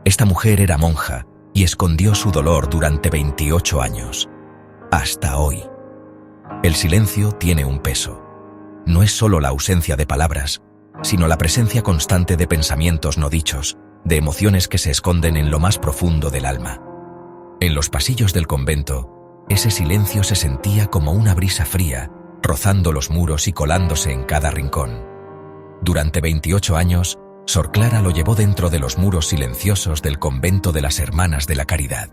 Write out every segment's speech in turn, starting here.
Esta mujer era monja y escondió su dolor durante 28 años. Hasta hoy. El silencio tiene un peso. No es solo la ausencia de palabras, sino la presencia constante de pensamientos no dichos, de emociones que se esconden en lo más profundo del alma. En los pasillos del convento, ese silencio se sentía como una brisa fría, rozando los muros y colándose en cada rincón. Durante 28 años, Sor Clara lo llevó dentro de los muros silenciosos del convento de las Hermanas de la Caridad.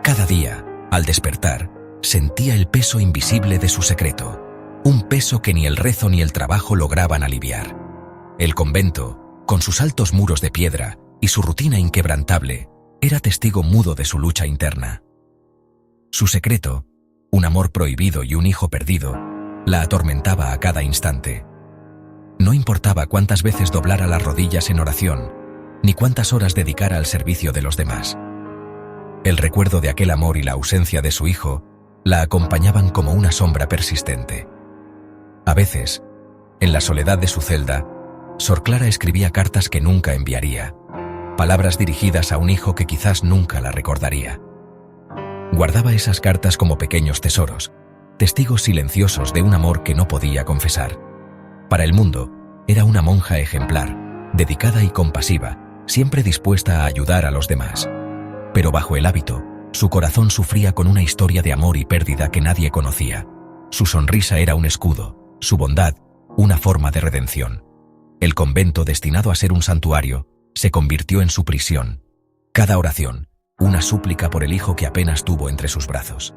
Cada día, al despertar, sentía el peso invisible de su secreto, un peso que ni el rezo ni el trabajo lograban aliviar. El convento, con sus altos muros de piedra y su rutina inquebrantable, era testigo mudo de su lucha interna. Su secreto, un amor prohibido y un hijo perdido, la atormentaba a cada instante. No importaba cuántas veces doblara las rodillas en oración, ni cuántas horas dedicara al servicio de los demás. El recuerdo de aquel amor y la ausencia de su hijo la acompañaban como una sombra persistente. A veces, en la soledad de su celda, Sor Clara escribía cartas que nunca enviaría, palabras dirigidas a un hijo que quizás nunca la recordaría. Guardaba esas cartas como pequeños tesoros, testigos silenciosos de un amor que no podía confesar. Para el mundo, era una monja ejemplar, dedicada y compasiva, siempre dispuesta a ayudar a los demás. Pero bajo el hábito, su corazón sufría con una historia de amor y pérdida que nadie conocía. Su sonrisa era un escudo, su bondad, una forma de redención. El convento, destinado a ser un santuario, se convirtió en su prisión. Cada oración, una súplica por el hijo que apenas tuvo entre sus brazos.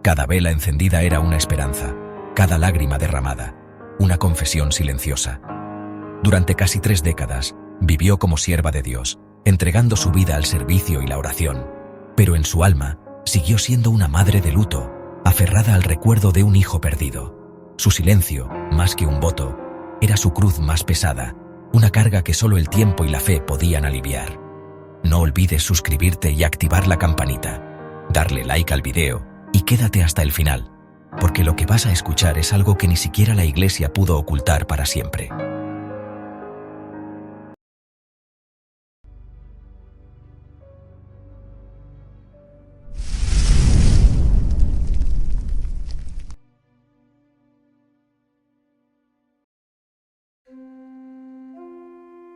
Cada vela encendida era una esperanza, cada lágrima derramada, una confesión silenciosa. Durante casi 3 décadas, vivió como sierva de Dios, entregando su vida al servicio y la oración, pero en su alma siguió siendo una madre de luto, aferrada al recuerdo de un hijo perdido. Su silencio, más que un voto, era su cruz más pesada, una carga que solo el tiempo y la fe podían aliviar. No olvides suscribirte y activar la campanita, darle like al video y quédate hasta el final, porque lo que vas a escuchar es algo que ni siquiera la Iglesia pudo ocultar para siempre.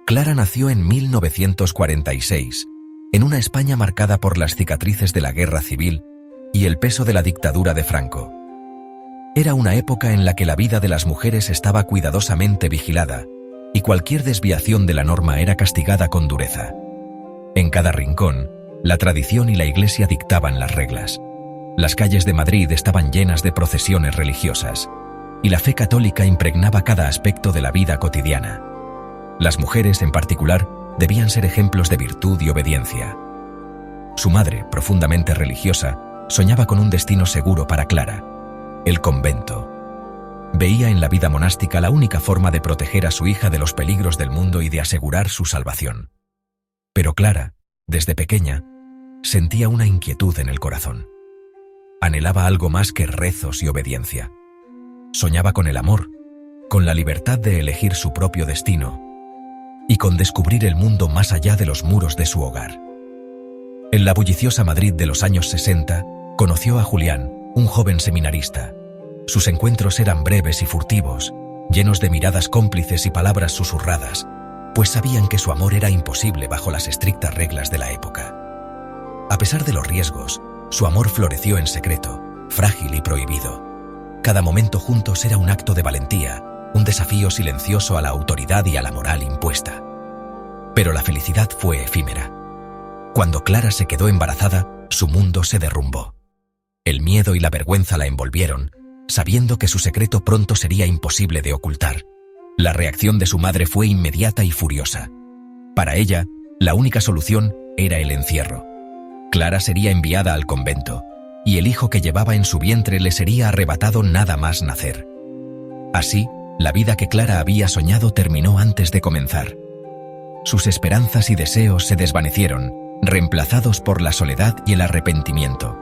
Clara nació en 1946, en una España marcada por las cicatrices de la guerra civil y el peso de la dictadura de Franco. Era una época en la que la vida de las mujeres estaba cuidadosamente vigilada y cualquier desviación de la norma era castigada con dureza. En cada rincón, la tradición y la Iglesia dictaban las reglas. Las calles de Madrid estaban llenas de procesiones religiosas y la fe católica impregnaba cada aspecto de la vida cotidiana. Las mujeres, en particular, debían ser ejemplos de virtud y obediencia. Su madre, profundamente religiosa, soñaba con un destino seguro para Clara: el convento. Veía en la vida monástica la única forma de proteger a su hija de los peligros del mundo y de asegurar su salvación. Pero Clara, desde pequeña, sentía una inquietud en el corazón. Anhelaba algo más que rezos y obediencia. Soñaba con el amor, con la libertad de elegir su propio destino y con descubrir el mundo más allá de los muros de su hogar. En la bulliciosa Madrid de los años 60, conoció a Julián, un joven seminarista. Sus encuentros eran breves y furtivos, llenos de miradas cómplices y palabras susurradas, pues sabían que su amor era imposible bajo las estrictas reglas de la época. A pesar de los riesgos, su amor floreció en secreto, frágil y prohibido. Cada momento juntos era un acto de valentía, un desafío silencioso a la autoridad y a la moral impuesta. Pero la felicidad fue efímera. Cuando Clara se quedó embarazada, su mundo se derrumbó. El miedo y la vergüenza la envolvieron, sabiendo que su secreto pronto sería imposible de ocultar. La reacción de su madre fue inmediata y furiosa. Para ella, la única solución era el encierro. Clara sería enviada al convento, y el hijo que llevaba en su vientre le sería arrebatado nada más nacer. Así, la vida que Clara había soñado terminó antes de comenzar. Sus esperanzas y deseos se desvanecieron, reemplazados por la soledad y el arrepentimiento.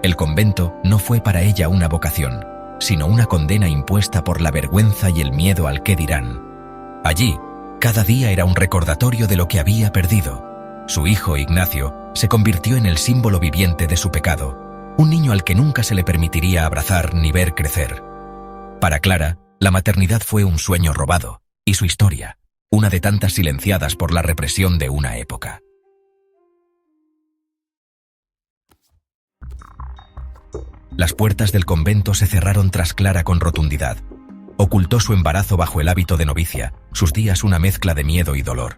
El convento no fue para ella una vocación, sino una condena impuesta por la vergüenza y el miedo al qué dirán. Allí, cada día era un recordatorio de lo que había perdido, Su hijo, Ignacio, se convirtió en el símbolo viviente de su pecado, un niño al que nunca se le permitiría abrazar ni ver crecer. Para Clara, la maternidad fue un sueño robado, y su historia, una de tantas silenciadas por la represión de una época. Las puertas del convento se cerraron tras Clara con rotundidad. Ocultó su embarazo bajo el hábito de novicia, sus días una mezcla de miedo y dolor.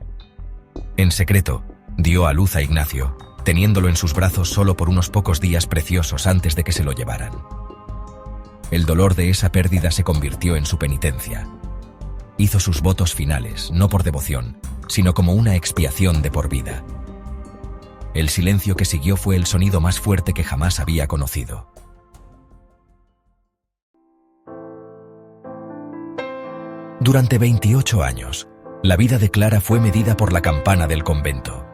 En secreto, dio a luz a Ignacio, teniéndolo en sus brazos solo por unos pocos días preciosos antes de que se lo llevaran. El dolor de esa pérdida se convirtió en su penitencia. Hizo sus votos finales, no por devoción, sino como una expiación de por vida. El silencio que siguió fue el sonido más fuerte que jamás había conocido. Durante 28 años, la vida de Clara fue medida por la campana del convento.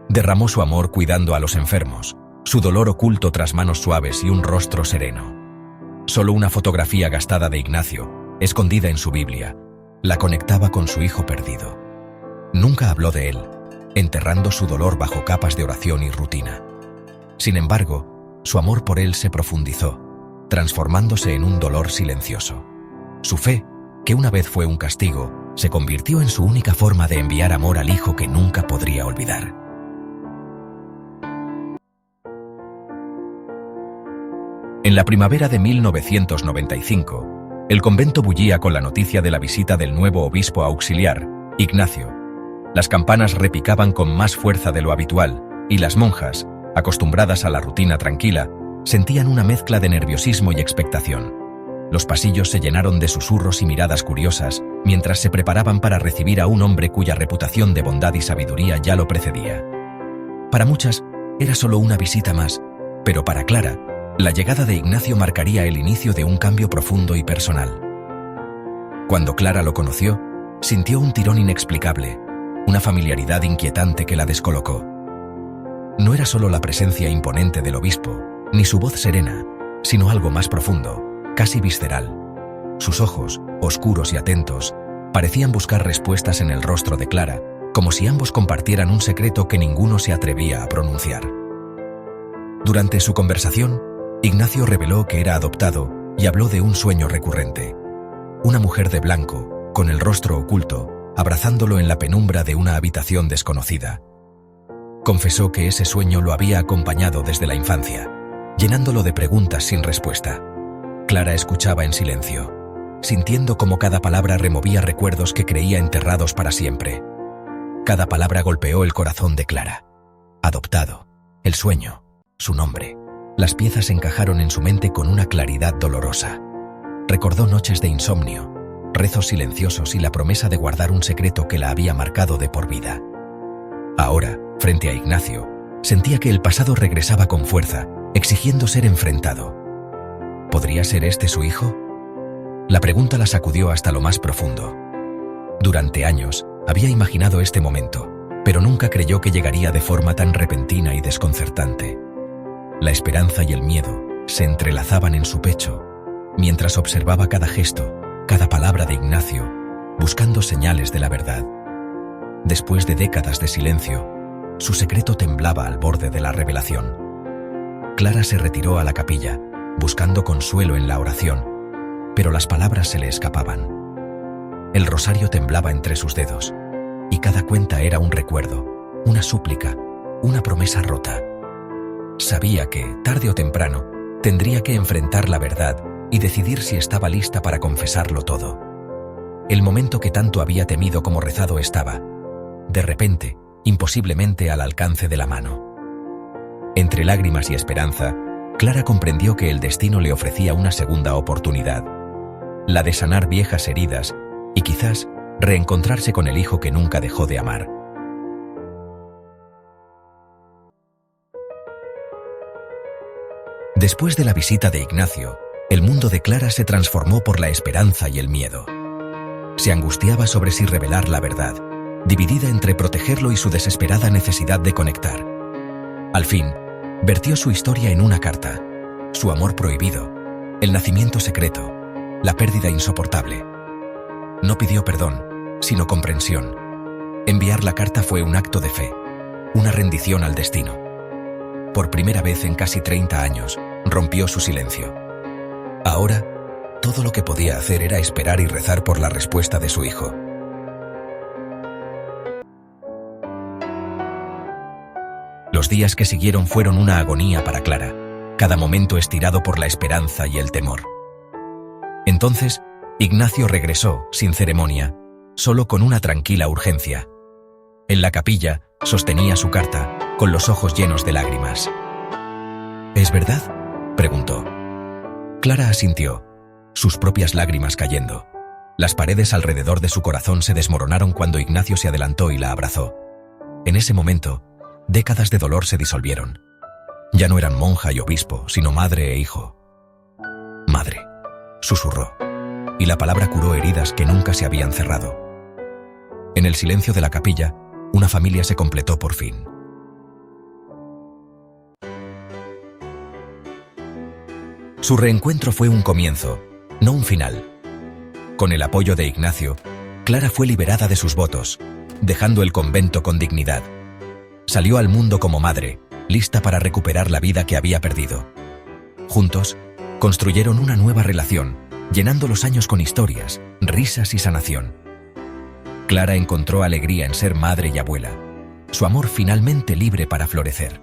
Derramó su amor cuidando a los enfermos, su dolor oculto tras manos suaves y un rostro sereno. Solo una fotografía gastada de Ignacio, escondida en su Biblia, la conectaba con su hijo perdido. Nunca habló de él, enterrando su dolor bajo capas de oración y rutina. Sin embargo, su amor por él se profundizó, transformándose en un dolor silencioso. Su fe, que una vez fue un castigo, se convirtió en su única forma de enviar amor al hijo que nunca podría olvidar. En la primavera de 1995, el convento bullía con la noticia de la visita del nuevo obispo auxiliar, Ignacio. Las campanas repicaban con más fuerza de lo habitual, y las monjas, acostumbradas a la rutina tranquila, sentían una mezcla de nerviosismo y expectación. Los pasillos se llenaron de susurros y miradas curiosas, mientras se preparaban para recibir a un hombre cuya reputación de bondad y sabiduría ya lo precedía. Para muchas, era solo una visita más, pero para Clara, la llegada de Ignacio marcaría el inicio de un cambio profundo y personal. Cuando Clara lo conoció, sintió un tirón inexplicable, una familiaridad inquietante que la descolocó. No era solo la presencia imponente del obispo, ni su voz serena, sino algo más profundo, casi visceral. Sus ojos, oscuros y atentos, parecían buscar respuestas en el rostro de Clara, como si ambos compartieran un secreto que ninguno se atrevía a pronunciar. Durante su conversación, Ignacio reveló que era adoptado y habló de un sueño recurrente. Una mujer de blanco, con el rostro oculto, abrazándolo en la penumbra de una habitación desconocida. Confesó que ese sueño lo había acompañado desde la infancia, llenándolo de preguntas sin respuesta. Clara escuchaba en silencio, sintiendo cómo cada palabra removía recuerdos que creía enterrados para siempre. Cada palabra golpeó el corazón de Clara. Adoptado, el sueño, su nombre. Las piezas encajaron en su mente con una claridad dolorosa. Recordó noches de insomnio, rezos silenciosos y la promesa de guardar un secreto que la había marcado de por vida. Ahora, frente a Ignacio, sentía que el pasado regresaba con fuerza, exigiendo ser enfrentado. ¿Podría ser este su hijo? La pregunta la sacudió hasta lo más profundo. Durante años, había imaginado este momento, pero nunca creyó que llegaría de forma tan repentina y desconcertante. La esperanza y el miedo se entrelazaban en su pecho, mientras observaba cada gesto, cada palabra de Ignacio, buscando señales de la verdad. Después de décadas de silencio, su secreto temblaba al borde de la revelación. Clara se retiró a la capilla, buscando consuelo en la oración, pero las palabras se le escapaban. El rosario temblaba entre sus dedos, y cada cuenta era un recuerdo, una súplica, una promesa rota. Sabía que, tarde o temprano, tendría que enfrentar la verdad y decidir si estaba lista para confesarlo todo. El momento que tanto había temido como rezado estaba, de repente, imposiblemente al alcance de la mano. Entre lágrimas y esperanza, Clara comprendió que el destino le ofrecía una segunda oportunidad, la de sanar viejas heridas y quizás reencontrarse con el hijo que nunca dejó de amar. Después de la visita de Ignacio, el mundo de Clara se transformó por la esperanza y el miedo. Se angustiaba sobre si revelar la verdad, dividida entre protegerlo y su desesperada necesidad de conectar. Al fin, vertió su historia en una carta, su amor prohibido, el nacimiento secreto, la pérdida insoportable. No pidió perdón, sino comprensión. Enviar la carta fue un acto de fe, una rendición al destino. Por primera vez en casi 30 años, rompió su silencio. Ahora, todo lo que podía hacer era esperar y rezar por la respuesta de su hijo. Los días que siguieron fueron una agonía para Clara, cada momento estirado por la esperanza y el temor. Entonces, Ignacio regresó, sin ceremonia, solo con una tranquila urgencia. En la capilla, sostenía su carta, con los ojos llenos de lágrimas. ¿Es verdad?, preguntó. Clara asintió, sus propias lágrimas cayendo. Las paredes alrededor de su corazón se desmoronaron cuando Ignacio se adelantó y la abrazó. En ese momento, décadas de dolor se disolvieron. Ya no eran monja y obispo, sino madre e hijo. Madre, susurró, y la palabra curó heridas que nunca se habían cerrado. En el silencio de la capilla, una familia se completó por fin. Su reencuentro fue un comienzo, no un final. Con el apoyo de Ignacio, Clara fue liberada de sus votos, dejando el convento con dignidad. Salió al mundo como madre, lista para recuperar la vida que había perdido. Juntos, construyeron una nueva relación, llenando los años con historias, risas y sanación. Clara encontró alegría en ser madre y abuela, su amor finalmente libre para florecer.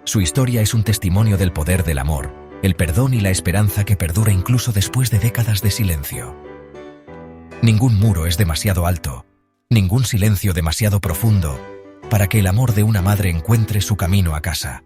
Su historia es un testimonio del poder del amor, el perdón y la esperanza que perdura incluso después de décadas de silencio. Ningún muro es demasiado alto, ningún silencio demasiado profundo, para que el amor de una madre encuentre su camino a casa.